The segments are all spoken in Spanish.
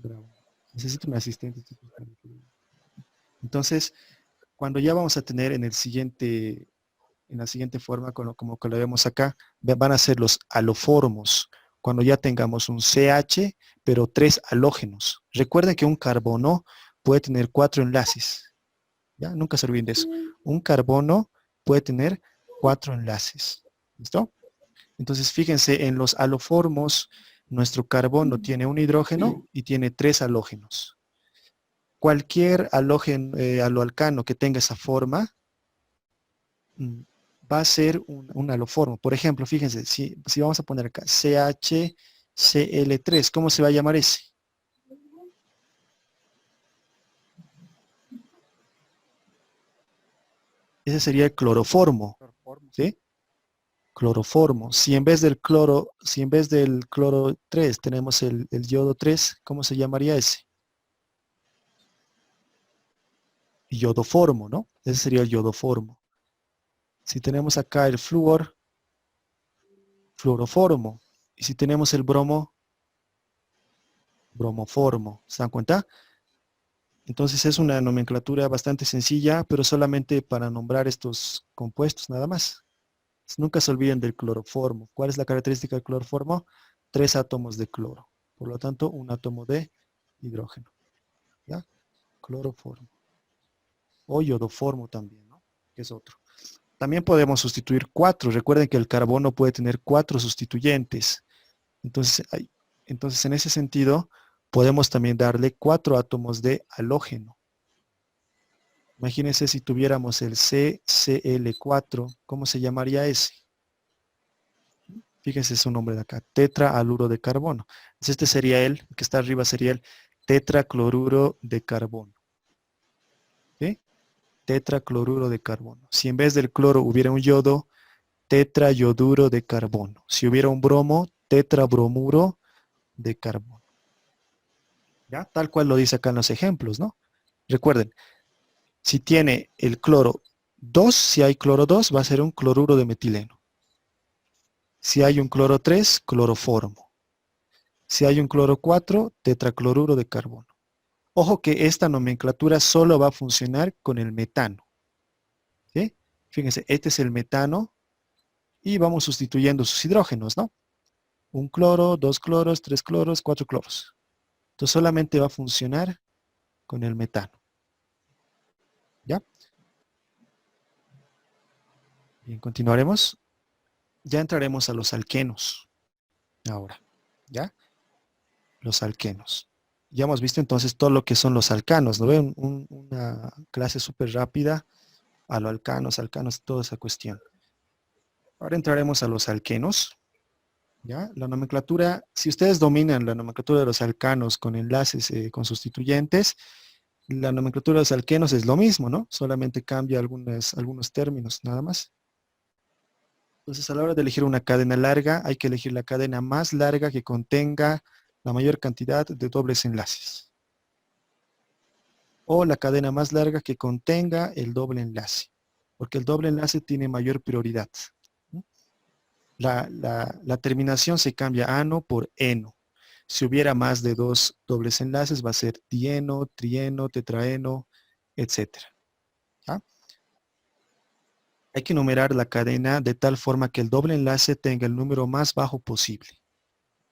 Bravo. Necesito un asistente. Entonces, cuando ya vamos a tener en la siguiente forma, como que lo vemos acá, van a ser los aloformos. Cuando ya tengamos un CH, pero 3 halógenos. Recuerden que un carbono puede tener 4 enlaces. ¿Ya? Nunca se olviden de eso. Un carbono puede tener 4 enlaces. ¿Listo? Entonces, fíjense, en los aloformos, nuestro carbono tiene un hidrógeno y tiene 3 halógenos. Cualquier aloalcano que tenga esa forma va a ser un aloformo. Por ejemplo, fíjense, si vamos a poner acá CHCl3, ¿cómo se va a llamar ese? Ese sería el cloroformo, ¿sí? Cloroformo. Si en vez del cloro 3 tenemos el yodo 3, ¿cómo se llamaría ese? Yodoformo, ¿no? Ese sería el yodoformo. Si tenemos acá el flúor, fluoroformo. Y si tenemos el bromo, bromoformo. ¿Se dan cuenta? Entonces es una nomenclatura bastante sencilla, pero solamente para nombrar estos compuestos nada más. Nunca se olviden del cloroformo. ¿Cuál es la característica del cloroformo? 3 átomos de cloro. Por lo tanto, un átomo de hidrógeno. ¿Ya? Cloroformo. O yodoformo también, ¿no? Que es otro. También podemos sustituir 4. Recuerden que el carbono puede tener 4 sustituyentes. Entonces, en ese sentido, podemos también darle 4 átomos de halógeno. Imagínense si tuviéramos el CCl4, ¿cómo se llamaría ese? Fíjense su nombre de acá, tetraaluro de carbono. Entonces este sería el que está arriba sería el tetracloruro de carbono. ¿Sí? Tetracloruro de carbono. Si en vez del cloro hubiera un yodo, tetrayoduro de carbono. Si hubiera un bromo, tetrabromuro de carbono. ¿Ya? Tal cual lo dice acá en los ejemplos, ¿no? Recuerden, si tiene el cloro 2, si hay cloro 2, va a ser un cloruro de metileno. Si hay un cloro 3, cloroformo. Si hay un cloro 4, tetracloruro de carbono. Ojo que esta nomenclatura solo va a funcionar con el metano. ¿Sí? Fíjense, este es el metano y vamos sustituyendo sus hidrógenos, ¿no? Un cloro, 2 cloros, 3 cloros, 4 cloros. Entonces solamente va a funcionar con el metano. ¿Ya? Bien, continuaremos. Ya entraremos a los alquenos. Ahora, ¿ya? Los alquenos. Ya hemos visto entonces todo lo que son los alcanos, ¿no ven? Una clase súper rápida a los alcanos, toda esa cuestión. Ahora entraremos a los alquenos. ¿Ya? La nomenclatura, si ustedes dominan la nomenclatura de los alcanos con enlaces con sustituyentes, la nomenclatura de los alquenos es lo mismo, ¿no? Solamente cambia algunos términos, nada más. Entonces, a la hora de elegir una cadena larga, hay que elegir la cadena más larga que contenga la mayor cantidad de dobles enlaces. O la cadena más larga que contenga el doble enlace, porque el doble enlace tiene mayor prioridad. La terminación se cambia ano por eno. Si hubiera más de 2 dobles enlaces, va a ser dieno, trieno, tetraeno, etc. ¿Ya? Hay que numerar la cadena de tal forma que el doble enlace tenga el número más bajo posible.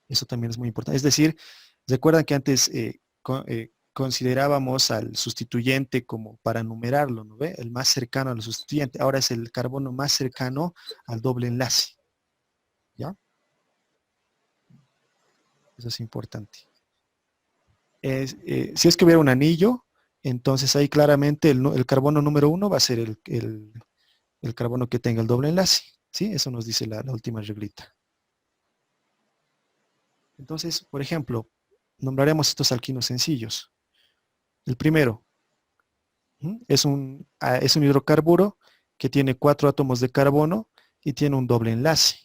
Eso también es muy importante. Es decir, recuerdan que antes considerábamos al sustituyente como para numerarlo, ¿no ve? El más cercano al sustituyente. Ahora es el carbono más cercano al doble enlace. ¿Ya? Eso es importante. Si es que hubiera un anillo, entonces ahí claramente el carbono número 1 va a ser el carbono que tenga el doble enlace. ¿Sí? Eso nos dice la última reglita. Entonces, por ejemplo, nombraremos estos alquinos sencillos. El primero es un hidrocarburo que tiene 4 átomos de carbono y tiene un doble enlace.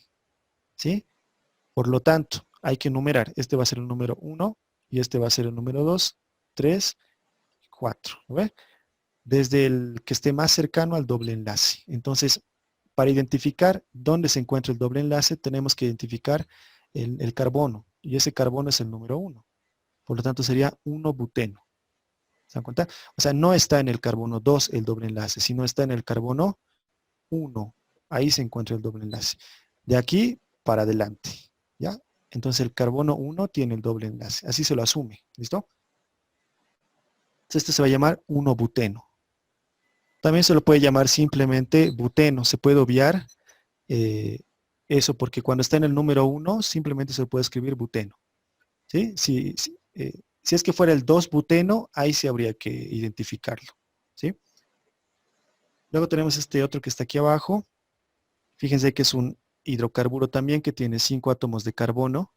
¿Sí? Por lo tanto, hay que numerar. Este va a ser el número 1 y este va a ser el número 2, 3, 4. ¿No ve? Desde el que esté más cercano al doble enlace. Entonces, para identificar dónde se encuentra el doble enlace, tenemos que identificar el carbono. Y ese carbono es el número 1. Por lo tanto, sería 1-buteno. ¿Se dan cuenta? O sea, no está en el carbono 2 el doble enlace, sino está en el carbono 1. Ahí se encuentra el doble enlace. De aquí para adelante. ¿Ya? Entonces el carbono 1 tiene el doble enlace. Así se lo asume. ¿Listo? Entonces este se va a llamar 1-buteno. También se lo puede llamar simplemente buteno. Se puede obviar eso porque cuando está en el número 1 simplemente se puede escribir buteno. ¿Sí? Si es que fuera el 2-buteno, ahí sí habría que identificarlo. ¿Sí? Luego tenemos este otro que está aquí abajo. Fíjense que es un hidrocarburo también que tiene 5 átomos de carbono.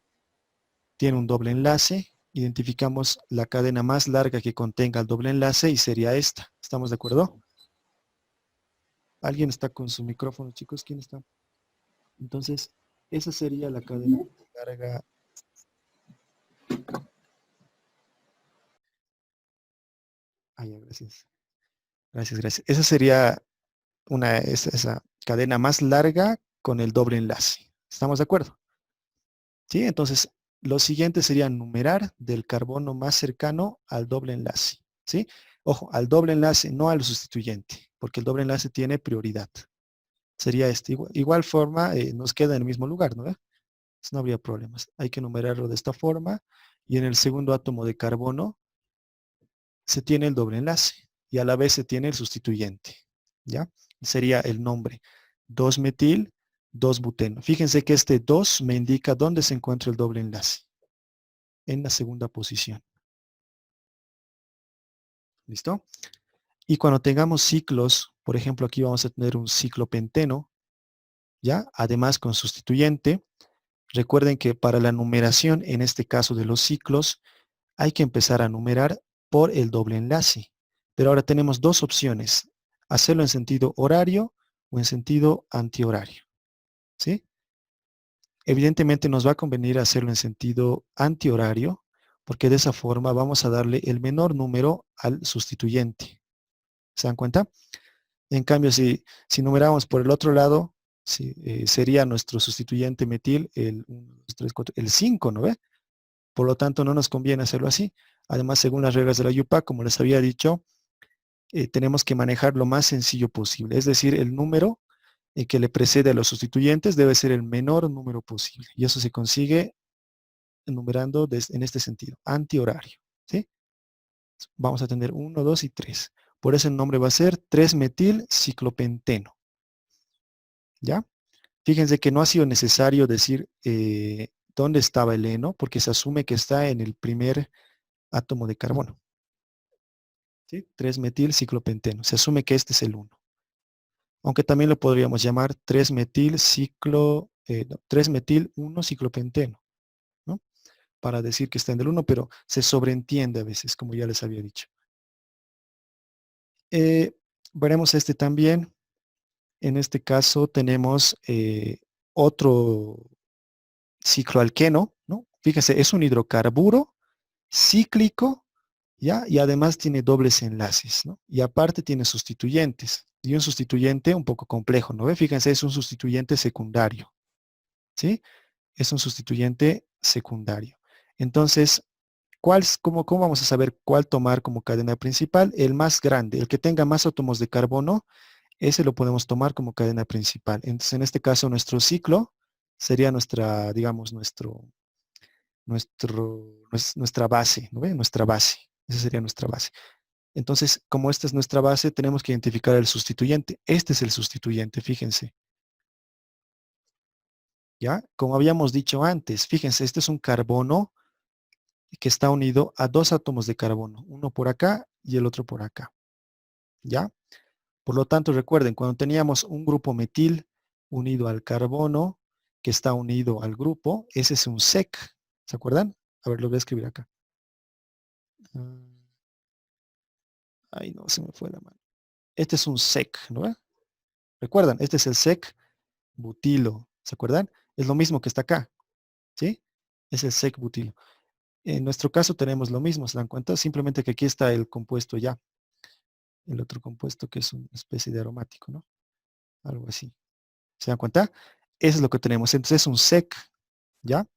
Tiene un doble enlace. Identificamos la cadena más larga que contenga el doble enlace y sería esta. ¿Estamos de acuerdo? ¿Alguien está con su micrófono, chicos? ¿Quién está? Entonces, esa sería la cadena larga. Ah, ya, gracias. Gracias, gracias. Esa sería esa cadena más larga con el doble enlace. ¿Estamos de acuerdo? ¿Sí? Entonces, lo siguiente sería numerar del carbono más cercano al doble enlace. ¿Sí? Ojo, al doble enlace, no al sustituyente, porque el doble enlace tiene prioridad. Sería este. Igual forma, nos queda en el mismo lugar, ¿no? No habría problemas. Hay que numerarlo de esta forma. Y en el segundo átomo de carbono se tiene el doble enlace. Y a la vez se tiene el sustituyente. ¿Ya? Sería el nombre 2-metil, 2-buteno. Fíjense que este 2 me indica dónde se encuentra el doble enlace. En la segunda posición. ¿Listo? Y cuando tengamos ciclos, por ejemplo, aquí vamos a tener un ciclo penteno, ¿ya? Además con sustituyente. Recuerden que para la numeración, en este caso de los ciclos, hay que empezar a numerar por el doble enlace. Pero ahora tenemos dos opciones. Hacerlo en sentido horario o en sentido antihorario. ¿Sí? Evidentemente nos va a convenir hacerlo en sentido antihorario, porque de esa forma vamos a darle el menor número al sustituyente. ¿Se dan cuenta? En cambio, si numeramos por el otro lado, sería nuestro sustituyente metil el 1, 2, 3, 4, el 5, ¿no ve? Por lo tanto, no nos conviene hacerlo así. Además, según las reglas de la UPAC, como les había dicho, tenemos que manejar lo más sencillo posible. Es decir, el número que le precede a los sustituyentes debe ser el menor número posible. Y eso se consigue numerando en este sentido, antihorario. ¿Sí? Vamos a tener 1, 2 y 3. Por eso el nombre va a ser 3-metil ciclopenteno. ¿Ya? Fíjense que no ha sido necesario decir dónde estaba el heno, porque se asume que está en el primer átomo de carbono. ¿Sí? 3-metil ciclopenteno. Se asume que este es el 1. Aunque también lo podríamos llamar 3-metil 3-metil 1 ciclopenteno, ¿no? Para decir que está en el 1, pero se sobreentiende a veces, como ya les había dicho. Veremos este también. En este caso tenemos otro cicloalqueno, ¿no? Fíjense, es un hidrocarburo cíclico, ¿ya? Y además tiene dobles enlaces, ¿no? Y aparte tiene sustituyentes. Y un sustituyente un poco complejo, ¿no ve? Fíjense, es un sustituyente secundario, ¿sí? Es un sustituyente secundario. Entonces, cómo vamos a saber cuál tomar como cadena principal? El más grande, el que tenga más átomos de carbono, ese lo podemos tomar como cadena principal. Entonces, en este caso, nuestro ciclo sería nuestra, digamos, nuestra base, ¿no ve? Nuestra base. Esa sería nuestra base. Entonces, como esta es nuestra base, tenemos que identificar el sustituyente. Este es el sustituyente, fíjense. ¿Ya? Como habíamos dicho antes, fíjense, este es un carbono que está unido a dos átomos de carbono, uno por acá y el otro por acá. ¿Ya? Por lo tanto, recuerden, cuando teníamos un grupo metil unido al carbono, que está unido al grupo, ese es un sec. ¿Se acuerdan? A ver, lo voy a escribir acá. Ay, no, se me fue la mano. Este es un sec, ¿no? ¿Recuerdan? Este es el sec butilo. ¿Se acuerdan? Es lo mismo que está acá. ¿Sí? Es el sec butilo. En nuestro caso tenemos lo mismo, ¿se dan cuenta? Simplemente que aquí está el compuesto ya. El otro compuesto que es una especie de aromático, ¿no? Algo así. ¿Se dan cuenta? Eso es lo que tenemos. Entonces es un sec, ¿ya?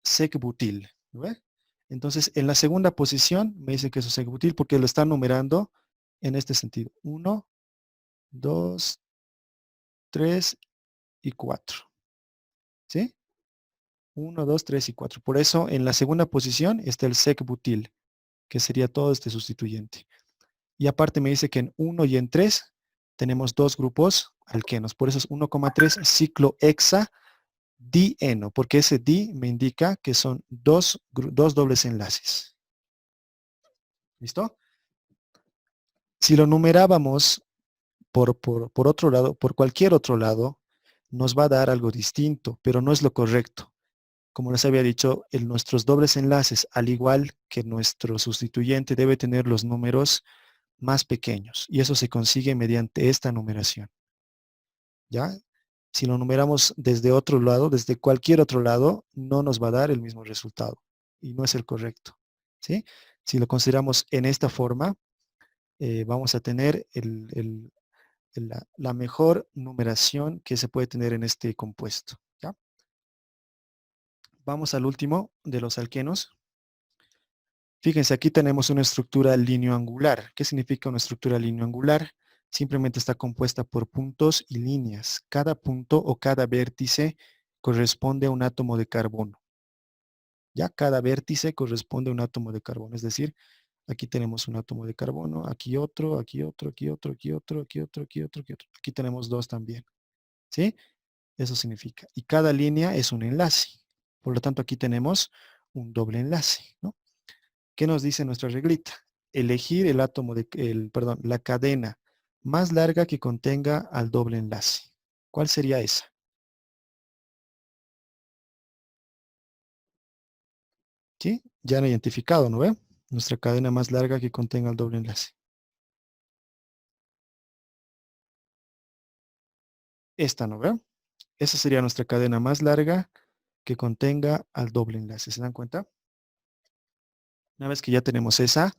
Sec butil, ¿no ve? Entonces, en la segunda posición me dice que es un sec butil porque lo está numerando en este sentido. 1, 2, 3 y 4. ¿Sí? 1, 2, 3 y 4. Por eso, en la segunda posición está el sec butil, que sería todo este sustituyente. Y aparte me dice que en 1 y en 3 tenemos dos grupos alquenos. Por eso es 1,3 ciclohexadieno, porque ese di me indica que son dos dobles enlaces. ¿Listo? Si lo numerábamos por otro lado, por cualquier otro lado, nos va a dar algo distinto, pero no es lo correcto. Como les había dicho, nuestros dobles enlaces, al igual que nuestro sustituyente, debe tener los números más pequeños. Y eso se consigue mediante esta numeración. ¿Ya? Si lo numeramos desde otro lado, desde cualquier otro lado, no nos va a dar el mismo resultado. Y no es el correcto. ¿Sí? Si lo consideramos en esta forma, vamos a tener la mejor numeración que se puede tener en este compuesto. ¿Ya? Vamos al último de los alquenos. Fíjense, aquí tenemos una estructura lineoangular. ¿Qué significa una estructura lineoangular? Simplemente está compuesta por puntos y líneas. Cada punto o cada vértice corresponde a un átomo de carbono. Ya cada vértice corresponde a un átomo de carbono. Es decir, aquí tenemos un átomo de carbono, aquí otro, aquí otro, aquí otro, aquí otro, aquí otro, aquí otro, aquí otro. Aquí tenemos dos también. ¿Sí? Eso significa. Y cada línea es un enlace. Por lo tanto, aquí tenemos un doble enlace, ¿no? ¿Qué nos dice nuestra reglita? Elegir el átomo perdón, la cadena más larga que contenga al doble enlace. ¿Cuál sería esa? ¿Sí? Ya han identificado, ¿no ve? Nuestra cadena más larga que contenga el doble enlace. Esta, ¿no ve? Esa sería nuestra cadena más larga que contenga al doble enlace. ¿Se dan cuenta? Una vez que ya tenemos esa,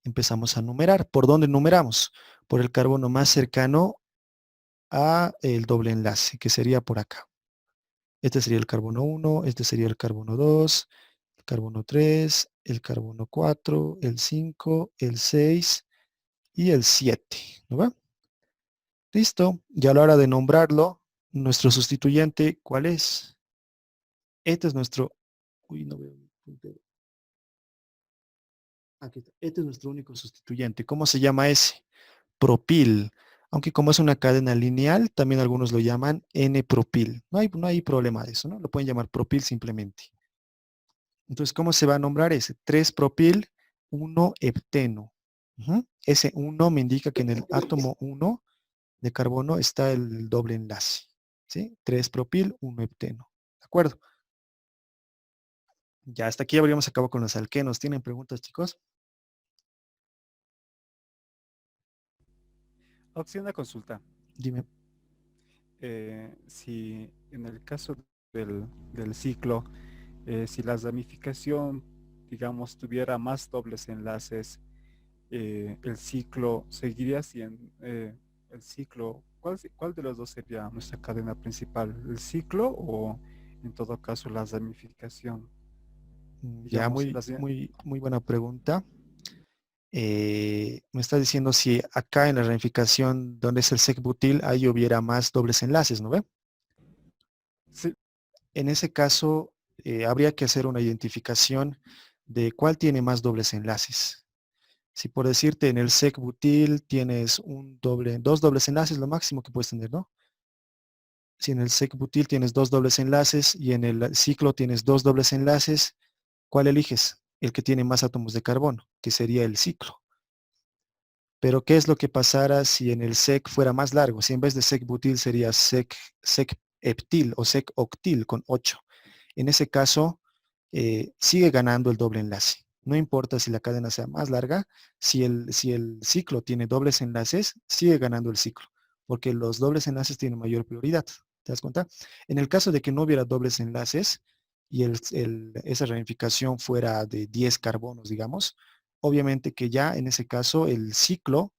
empezamos a numerar. ¿Por dónde numeramos? Por el carbono más cercano a el doble enlace, que sería por acá. Este sería el carbono 1, este sería el carbono 2, el carbono 3, el carbono 4, el 5, el 6 y el 7. ¿No va? Listo. Y a la hora de nombrarlo, nuestro sustituyente, ¿cuál es? Este es nuestro... Uy, no veo mi puntero. Aquí está. Este es nuestro único sustituyente. ¿Cómo se llama ese? Propil. Aunque como es una cadena lineal, también algunos lo llaman N-propil. No hay problema de eso, ¿no? Lo pueden llamar propil simplemente. Entonces, ¿cómo se va a nombrar ese? 3-propil, 1-hepteno. Ese 1 me indica que en el átomo 1 de carbono está el doble enlace. ¿Sí? 3-propil, 1-hepteno. ¿De acuerdo? Ya hasta aquí habríamos acabado con los alquenos. ¿Tienen preguntas, chicos? Opción de consulta. Dime. Si en el caso del ciclo, si la ramificación, digamos, tuviera más dobles enlaces, el ciclo seguiría siendo el ciclo. ¿Cuál de los dos sería nuestra cadena principal? ¿El ciclo o en todo caso la ramificación? Ya, Digamos, muy, muy, muy buena pregunta. Me está diciendo si acá en la ramificación donde es el sec-butil, ahí hubiera más dobles enlaces, ¿no ve? sí, En ese caso, habría que hacer una identificación de cuál tiene más dobles enlaces. Si por decirte en el sec-butil tienes dos dobles enlaces, lo máximo que puedes tener, ¿no? Si en el sec-butil tienes dos dobles enlaces y en el ciclo tienes dos dobles enlaces, ¿cuál eliges? El que tiene más átomos de carbono, que sería el ciclo. Pero ¿qué es lo que pasara si en el sec fuera más largo? Si en vez de sec-butil sería sec-heptil o sec-octil con 8. En ese caso, sigue ganando el doble enlace. No importa si la cadena sea más larga, si el ciclo tiene dobles enlaces, sigue ganando el ciclo, porque los dobles enlaces tienen mayor prioridad. ¿Te das cuenta? En el caso de que no hubiera dobles enlaces y esa ramificación fuera de 10 carbonos, digamos, obviamente que ya en ese caso el ciclo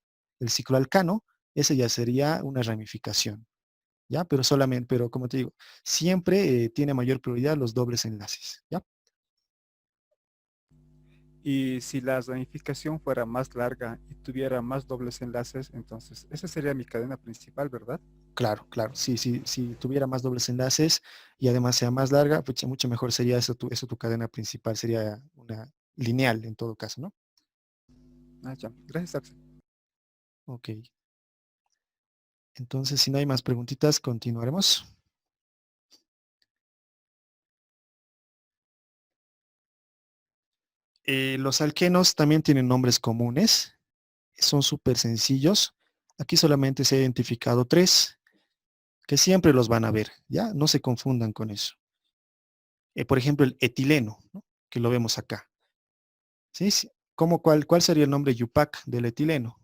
alcano, ese ya sería una ramificación. ¿Ya? Pero solamente, pero como te digo, siempre tiene mayor prioridad los dobles enlaces, ¿ya? Y si la ramificación fuera más larga y tuviera más dobles enlaces, entonces esa sería mi cadena principal, ¿verdad? Claro, claro. Si tuviera más dobles enlaces y además sea más larga, pues mucho mejor sería eso tu cadena principal, sería una lineal en todo caso, ¿no? Ah, ya. Gracias, Axel. Ok. Entonces, si no hay más preguntitas, continuaremos. Los alquenos también tienen nombres comunes, son súper sencillos. Aquí solamente se ha identificado tres, que siempre los van a ver, ¿ya? No se confundan con eso. Por ejemplo, el etileno, ¿no? Que lo vemos acá. ¿Sí? Sí. ¿Cuál sería el nombre Yupac del etileno?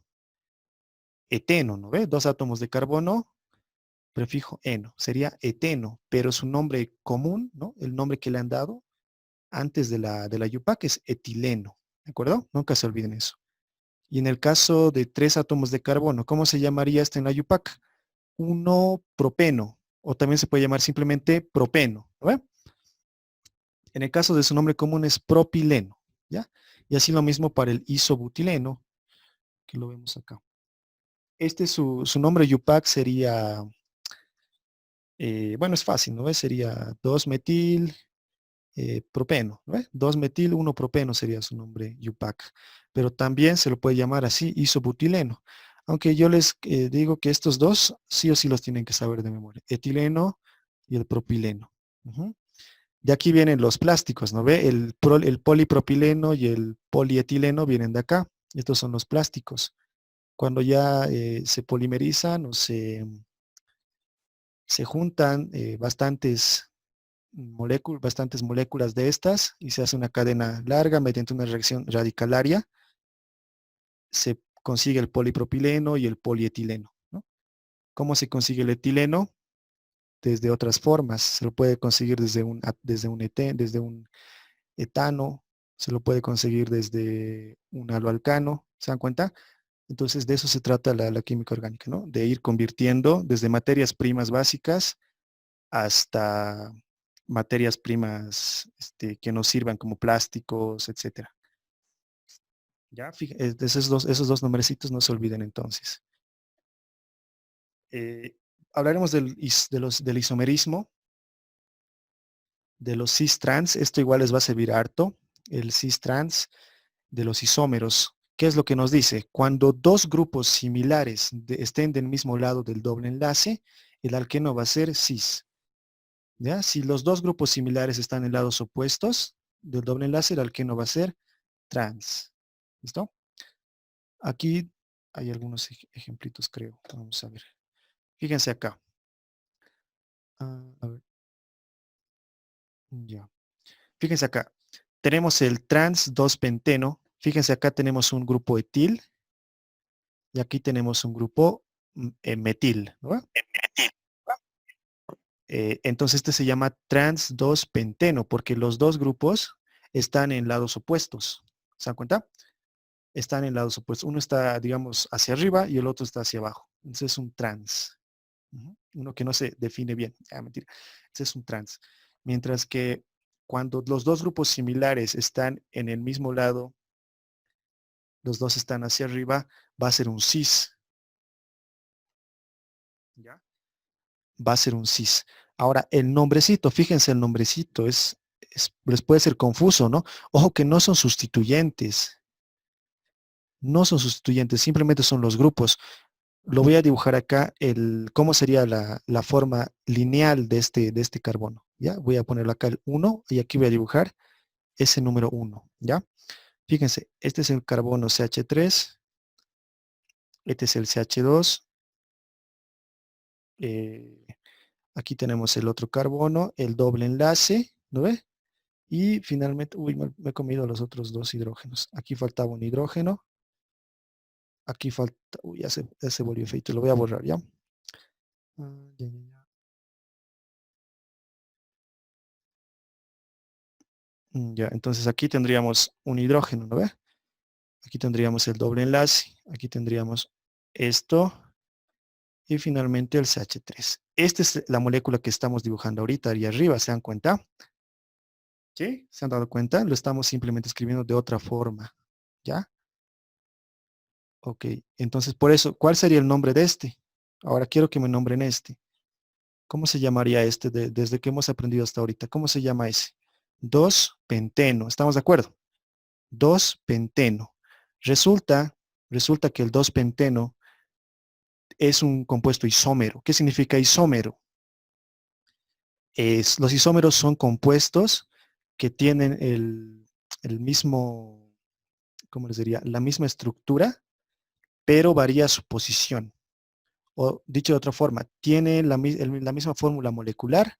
Eteno, ¿no ve? Dos átomos de carbono, prefijo eno. Sería eteno, pero su nombre común, ¿no? El nombre que le han dado antes de la Yupac es etileno, ¿de acuerdo? Nunca se olviden eso. Y en el caso de tres átomos de carbono, ¿cómo se llamaría este en la Yupac? Uno propeno, o también se puede llamar simplemente propeno, ¿no ve? En el caso de su nombre común es propileno, ¿ya? Y así lo mismo para el isobutileno, que lo vemos acá. Su nombre Yupac sería, bueno, es fácil, ¿no ves? Sería 2-metil propeno, ¿no ves? 2-metil 1-propeno sería su nombre Yupac. Pero también se lo puede llamar así isobutileno. Aunque yo les digo que estos dos sí o sí los tienen que saber de memoria. Etileno y el propileno. Ujú. De aquí vienen los plásticos, ¿no ve? El polipropileno y el polietileno vienen de acá. Estos son los plásticos. Cuando ya se polimerizan o se juntan bastantes moléculas de estas y se hace una cadena larga mediante una reacción radicalaria, se consigue el polipropileno y el polietileno, ¿no? ¿Cómo se consigue el etileno? Desde otras formas. Se lo puede conseguir desde un etano, se lo puede conseguir desde un aloalcano, ¿se dan cuenta? Entonces de eso se trata la química orgánica, ¿no? De ir convirtiendo desde materias primas básicas hasta materias primas que nos sirvan como plásticos, etcétera. Ya, esos dos nombrecitos no se olviden entonces. Eh, Hablaremos del isomerismo, de los cis-trans. Esto igual les va a servir harto. El cis-trans de los isómeros. ¿Qué es lo que nos dice? Cuando dos grupos similares estén del mismo lado del doble enlace, el alqueno va a ser cis. ¿Ya? Si los dos grupos similares están en lados opuestos del doble enlace, el alqueno va a ser trans. ¿Listo? Aquí hay algunos ejemplitos, creo. Vamos a ver. Fíjense acá. A ver, ya. Fíjense acá. Tenemos el trans 2-penteno. Fíjense acá tenemos un grupo etil y aquí tenemos un grupo metil, ¿no? Entonces este se llama trans 2-penteno porque los dos grupos están en lados opuestos. ¿Se dan cuenta? Están en lados opuestos. Uno está, digamos, hacia arriba y el otro está hacia abajo. Entonces es un trans. Uno que no se define bien. Ah, mentira. Ese es un trans. Mientras que cuando los dos grupos similares están en el mismo lado, los dos están hacia arriba, va a ser un cis. ¿Ya? Va a ser un cis. Ahora, el nombrecito, fíjense el nombrecito, les puede ser confuso, ¿no? Ojo que no son sustituyentes. No son sustituyentes, simplemente son los grupos. Lo voy a dibujar acá, cómo sería la forma lineal de este carbono. ¿Ya? Voy a ponerlo acá el 1 y aquí voy a dibujar ese número 1. ¿Ya? Fíjense, este es el carbono CH3, este es el CH2, eh, aquí tenemos el otro carbono, el doble enlace, ¿no ve? Y finalmente, uy, me he comido los otros dos hidrógenos. Aquí faltaba un hidrógeno, aquí falta, uy, ya se volvió feito, lo voy a borrar, ¿ya? Ya. Ya, entonces aquí tendríamos un hidrógeno, ¿no ve? Aquí tendríamos el doble enlace, aquí tendríamos esto y finalmente el CH3. Esta es la molécula que estamos dibujando ahorita, ahí arriba, ¿se dan cuenta? ¿Sí? ¿Se han dado cuenta? Lo estamos simplemente escribiendo de otra forma. ¿Ya? Ok. Entonces, por eso, ¿cuál sería el nombre de este? Ahora quiero que me nombren este. ¿Cómo se llamaría este desde que hemos aprendido hasta ahorita? ¿Cómo se llama ese? 2-penteno. ¿Estamos de acuerdo? 2-penteno. Resulta, resulta que el 2-penteno es un compuesto isómero. ¿Qué significa isómero? Los isómeros son compuestos que tienen el mismo, ¿cómo les diría? La misma estructura, pero varía su posición. O dicho de otra forma, tiene la misma fórmula molecular,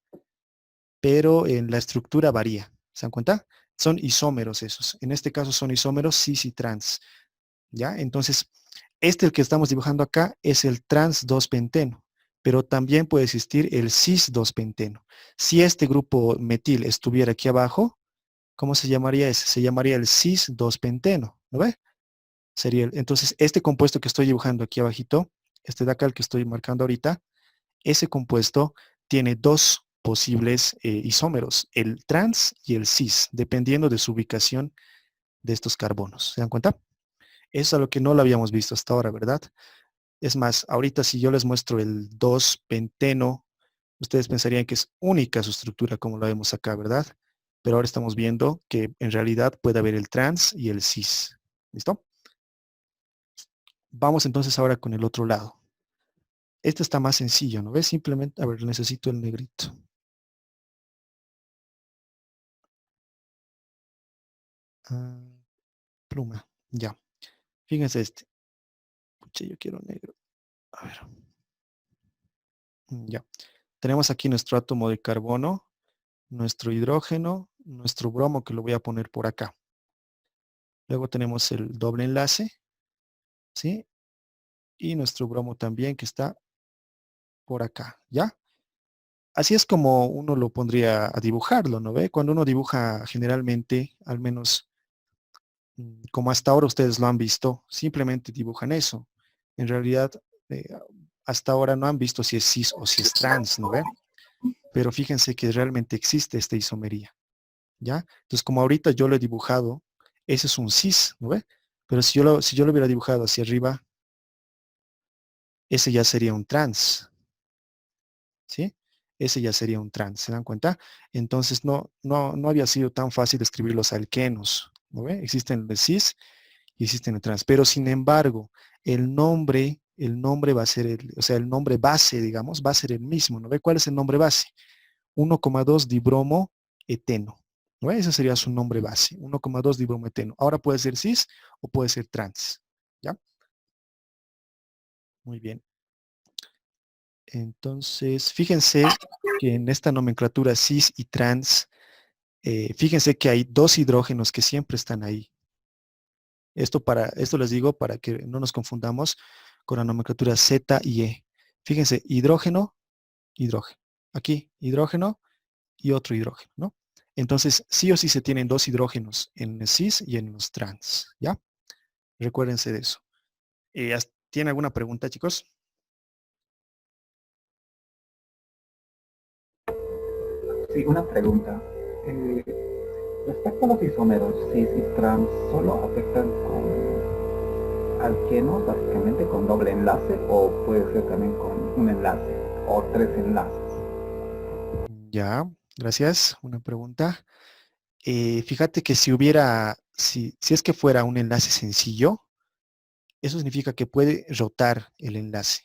pero en la estructura varía. ¿Se dan cuenta? Son isómeros esos. En este caso son isómeros cis y trans. ¿Ya? Entonces, el que estamos dibujando acá es el trans 2-penteno, pero también puede existir el cis 2-penteno. Si este grupo metil estuviera aquí abajo, ¿cómo se llamaría ese? Se llamaría el cis 2-penteno, ¿no ve? Entonces, este compuesto que estoy dibujando aquí abajito, este de acá, el que estoy marcando ahorita, ese compuesto tiene dos posibles isómeros, el trans y el cis, dependiendo de su ubicación de estos carbonos. ¿Se dan cuenta? Eso es algo que no lo habíamos visto hasta ahora, ¿verdad? Es más, ahorita si yo les muestro el 2-penteno, ustedes pensarían que es única su estructura como la vemos acá, ¿verdad? Pero ahora estamos viendo que en realidad puede haber el trans y el cis. ¿Listo? Vamos entonces ahora con el otro lado. Este está más sencillo, ¿no ves? Simplemente, a ver, necesito el negrito. Ah, pluma, ya. Fíjense este. Pucha, yo quiero negro. A ver. Ya. Tenemos aquí nuestro átomo de carbono, nuestro hidrógeno, nuestro bromo que lo voy a poner por acá. Luego tenemos el doble enlace, ¿sí? Y nuestro bromo también que está por acá, ¿ya? Así es como uno lo pondría a dibujarlo, ¿no ve? Cuando uno dibuja generalmente, al menos como hasta ahora ustedes lo han visto, simplemente dibujan eso. En realidad, eh, hasta ahora no han visto si es cis o si es trans, ¿no ve? Pero fíjense que realmente existe esta isomería, ¿ya? Entonces, como ahorita yo lo he dibujado, ese es un cis, ¿no ve? Pero si yo lo hubiera dibujado hacia arriba, ese ya sería un trans, ¿sí? Ese ya sería un trans, ¿se dan cuenta? Entonces, no había sido tan fácil describir los alquenos, ¿no ve? Existen el cis y existen el trans, pero sin embargo, el nombre va a ser, o sea, el nombre base, digamos, va a ser el mismo, ¿no ve? ¿Cuál es el nombre base? 1,2 dibromo eteno. ¿No? Ese sería su nombre base, 1,2 dibromo eteno. Ahora puede ser cis o puede ser trans. ¿Ya? Muy bien. Entonces, fíjense que en esta nomenclatura cis y trans, fíjense que hay dos hidrógenos que siempre están ahí. Esto les digo para que no nos confundamos con la nomenclatura Z y E. Fíjense, hidrógeno, hidrógeno. Aquí, hidrógeno, y otro hidrógeno, ¿no? Entonces, sí o sí se tienen dos hidrógenos en el cis y en los trans, ¿ya? Recuérdense de eso. ¿Tiene alguna pregunta, chicos? Sí, una pregunta. Respecto a los isómeros cis y trans, ¿solo afectan con alquenos, básicamente con doble enlace, o puede ser también con un enlace o tres enlaces? Ya, gracias. Una pregunta. Fíjate que si es que fuera un enlace sencillo, eso significa que puede rotar el enlace.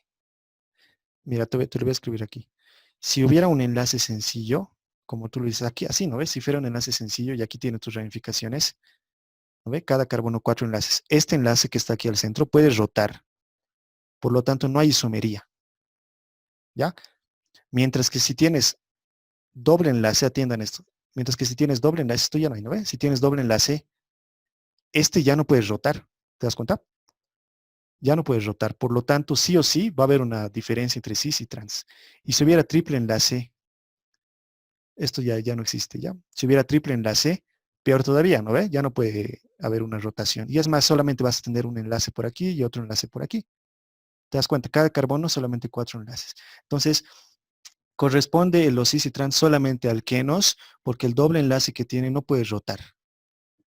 Mira, te lo voy a escribir aquí. Si hubiera un enlace sencillo, como tú lo dices aquí, así, ¿no ves? Si fuera un enlace sencillo, y aquí tiene tus ramificaciones, ¿no ve? Cada carbono, 4 enlaces. Este enlace que está aquí al centro puede rotar. Por lo tanto, no hay isomería, ¿ya? Mientras que si tienes doble enlace, atiendan esto. Mientras que si tienes doble enlace, esto ya no hay, ¿no ve? Si tienes doble enlace, este ya no puede rotar. ¿Te das cuenta? Ya no puedes rotar. Por lo tanto, sí o sí va a haber una diferencia entre cis y trans. Y si hubiera triple enlace, esto ya no existe, ¿ya? Si hubiera triple enlace, peor todavía, ¿no ve? Ya no puede haber una rotación. Y es más, solamente vas a tener un enlace por aquí y otro enlace por aquí. ¿Te das cuenta? Cada carbono solamente 4 enlaces. Entonces, corresponde los cis y trans solamente a alquenos porque el doble enlace que tiene no puede rotar.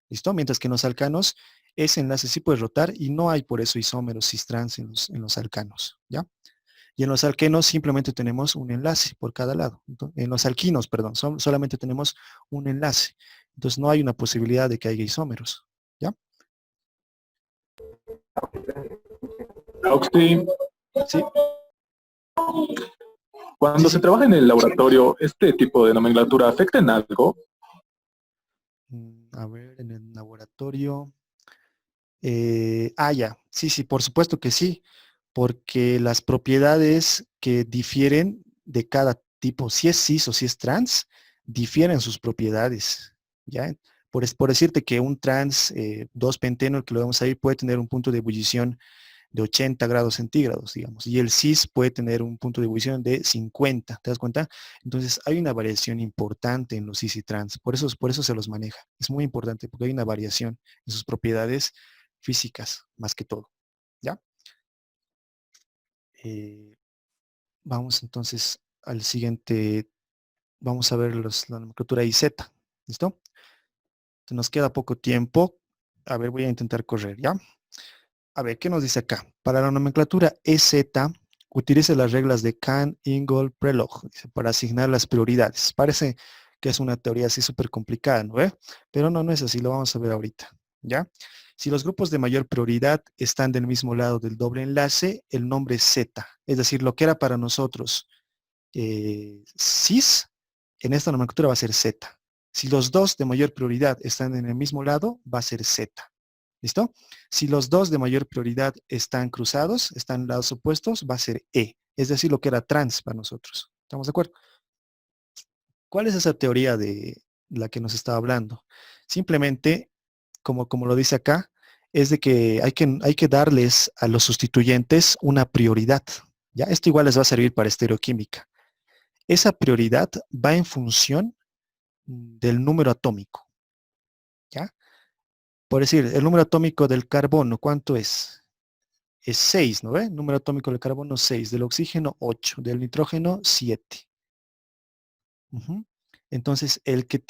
¿Listo? Mientras que en los alcanos ese enlace sí puede rotar y no hay por eso isómeros cis trans en los alcanos. ¿Ya? Y en los alquenos simplemente tenemos un enlace por cada lado. En los alquinos, perdón, solamente tenemos un enlace. Entonces no hay una posibilidad de que haya isómeros. ¿Ya? Oxy, Sí. cuando Sí, se sí. trabaja en el laboratorio, ¿este tipo de nomenclatura afecta en algo? A ver, en el laboratorio. Ya. Sí, sí, por supuesto que sí. Porque las propiedades que difieren de cada tipo, si es cis o si es trans, difieren sus propiedades. ¿Ya? Por decirte que un trans 2-penteno, que lo vamos a ir, puede tener un punto de ebullición de 80 grados centígrados, digamos, y el cis puede tener un punto de ebullición de 50, ¿te das cuenta? Entonces hay una variación importante en los cis y trans, por eso se los maneja. Es muy importante porque hay una variación en sus propiedades físicas, más que todo, ¿ya? Eh, vamos entonces al siguiente, vamos a ver la nomenclatura IZ, ¿listo? Entonces, nos queda poco tiempo. A ver, voy a intentar correr, ¿ya? A ver, ¿qué nos dice acá? Para la nomenclatura EZ, utilice las reglas de Kahn, Ingold, Prelog, dice, para asignar las prioridades. Parece que es una teoría así súper complicada, ¿no ve? Pero no, no es así, lo vamos a ver ahorita, ¿ya? Si los grupos de mayor prioridad están del mismo lado del doble enlace, el nombre es Z, es decir, lo que era para nosotros cis, en esta nomenclatura va a ser Z. Si los dos de mayor prioridad están en el mismo lado, va a ser Z. ¿Listo? Si los dos de mayor prioridad están cruzados, están en lados opuestos, va a ser E. Es decir, lo que era trans para nosotros. ¿Estamos de acuerdo? ¿Cuál es esa teoría de la que nos estaba hablando? Simplemente, como lo dice acá, es de que hay que darles a los sustituyentes una prioridad. ¿Ya? Esto igual les va a servir para estereoquímica. Esa prioridad va en función del número atómico. ¿Ya? Por decir, el número atómico del carbono, ¿cuánto es? Es 6, ¿no ve? Número atómico del carbono 6, del oxígeno 8, del nitrógeno 7. Entonces, el que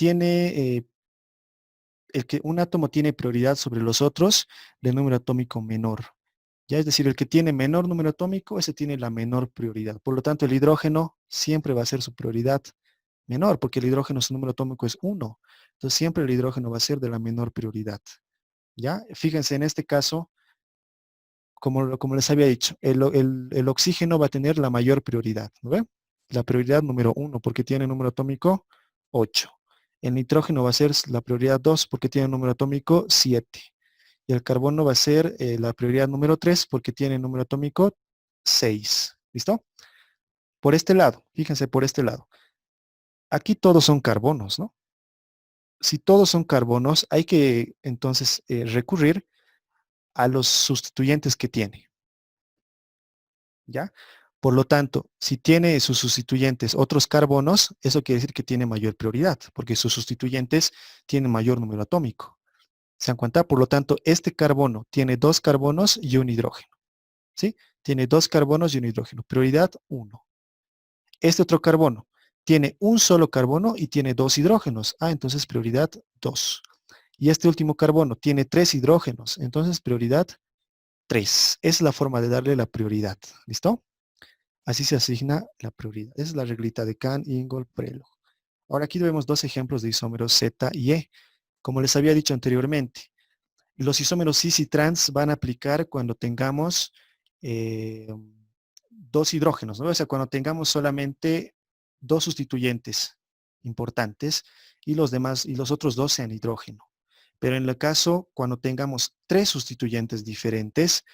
un átomo tiene prioridad sobre los otros, del número atómico menor. Ya es decir, el que tiene menor número atómico, ese tiene la menor prioridad. Por lo tanto, el hidrógeno siempre va a ser su prioridad menor, porque el hidrógeno su número atómico es 1. Entonces, siempre el hidrógeno va a ser de la menor prioridad. ¿Ya? Fíjense, en este caso, como les había dicho, el oxígeno va a tener la mayor prioridad, ¿no ve? La prioridad número 1, porque tiene número atómico 8. El nitrógeno va a ser la prioridad 2, porque tiene número atómico 7. Y el carbono va a ser la prioridad número 3, porque tiene número atómico 6. ¿Listo? Por este lado, fíjense, por este lado. Aquí todos son carbonos, ¿no? Si todos son carbonos, hay que entonces recurrir a los sustituyentes que tiene. ¿Ya? Por lo tanto, si tiene sus sustituyentes otros carbonos, eso quiere decir que tiene mayor prioridad, porque sus sustituyentes tienen mayor número atómico. ¿Se dan cuenta? Por lo tanto, este carbono tiene 2 carbonos y un hidrógeno. ¿Sí? Tiene 2 carbonos y un hidrógeno. Prioridad 1. Este otro carbono tiene un solo carbono y tiene 2 hidrógenos. Entonces prioridad 2. Y este último carbono tiene 3 hidrógenos. Entonces prioridad 3. Es la forma de darle la prioridad. ¿Listo? Así se asigna la prioridad. Esa es la reglita de Kahn, Ingold, Prelog. Ahora aquí vemos dos ejemplos de isómeros Z y E. Como les había dicho anteriormente, los isómeros cis y trans van a aplicar cuando tengamos dos hidrógenos, ¿no? O sea, cuando tengamos solamente dos sustituyentes importantes y los otros dos sean hidrógeno. Pero en el caso, cuando tengamos 3 sustituyentes diferentes,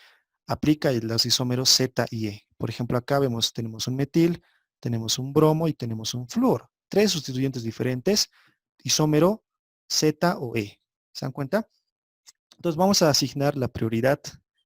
aplica los isómeros Z y E. Por ejemplo, acá tenemos un metil, tenemos un bromo y tenemos un flúor. 3 sustituyentes diferentes, isómero Z o E. ¿Se dan cuenta? Entonces vamos a asignar la prioridad